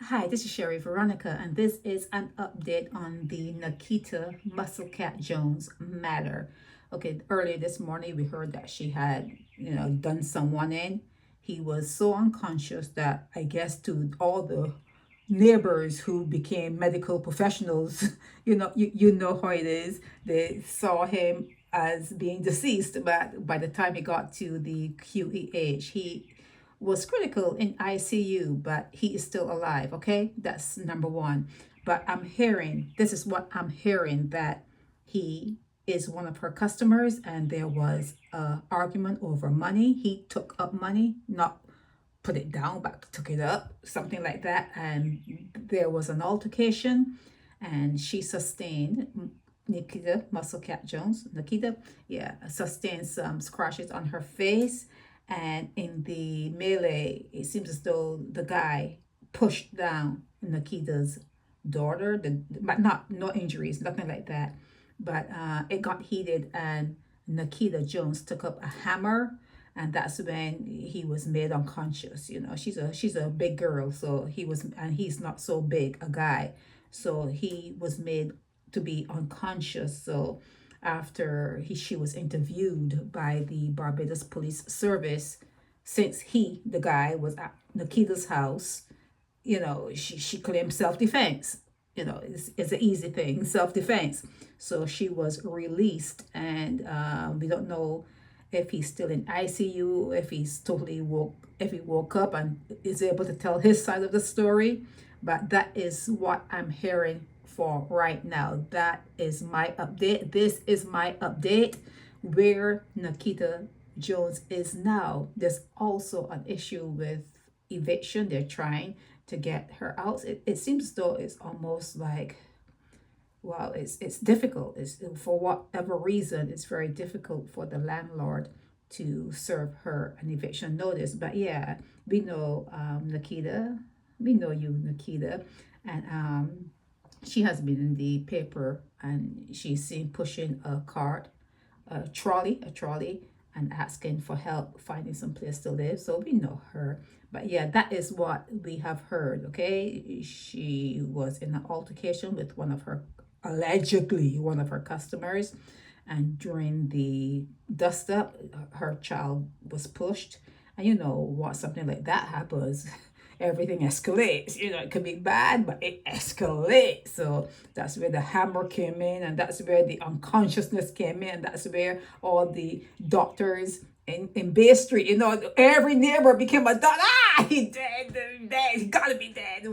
Hi, this is Sherry Veronica, and this is an update on the Nakita MuscleKat Jones matter. Okay, earlier this morning we heard that she had, done someone in. He was so unconscious that I guess to all the neighbors who became medical professionals, you know how it is. They saw him as being deceased, but by the time he got to the QEH, he was critical in ICU, but he is still alive. Okay, that's number one. But this is what I'm hearing, that he is one of her customers, and there was a argument over money. He took up money, not put it down, but took it up, something like that. And there was an altercation, and she sustained, Nakita MuscleKat Jones, Nakita, yeah, sustained some scratches on her face. And in the melee, it seems as though the guy pushed down Nakita's daughter, but no injuries, nothing like that. But it got heated, and Nakita Jones took up a hammer, and that's when he was made unconscious. She's a big girl, so and he's not so big a guy, so he was made to be unconscious. So after she was interviewed by the Barbados Police Service, since the guy, was at Nakita's house, she claimed self-defense. It's an easy thing, self-defense. So she was released, and we don't know if he's still in ICU, if he woke up and is able to tell his side of the story. But that is what I'm hearing for right now. That is my update. This is my update where Nakita Jones is now. There's also an issue with eviction. They're trying to get her out. It seems as though it's almost like, well, it's difficult. It's, for whatever reason, it's very difficult for the landlord to serve her an eviction notice. But yeah, we know Nakita. We know you, Nakita, and she has been in the paper, and she's seen pushing a cart, a trolley, and asking for help finding some place to live. So we know her. But yeah, that is what we have heard. Okay, she was in an altercation with allegedly one of her customers, and during the dust up, her child was pushed. And you know what, something like that happens, everything escalates. It could be bad, but it escalates. So that's where the hammer came in, and that's where the unconsciousness came in. That's where all the doctors in Bay Street, every neighbor became a doctor. He dead, he gotta be dead,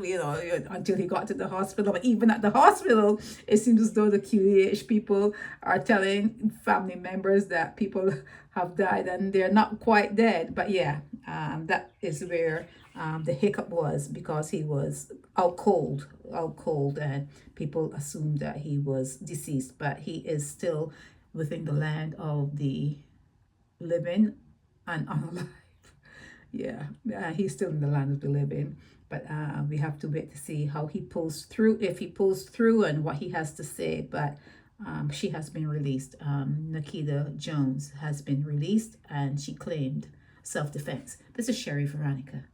until he got to the hospital. But even at the hospital, it seems as though the QEH people are telling family members that people have died and they're not quite dead. But yeah, that is where the hiccup was, because he was out cold, and people assumed that he was deceased, but he is still within the land of the living and unalive. Yeah, he's still in the land of the living, but we have to wait to see how he pulls through, if he pulls through, and what he has to say. But she has been released. Nakita Jones has been released, and she claimed self-defense. This is Sherry Veronica.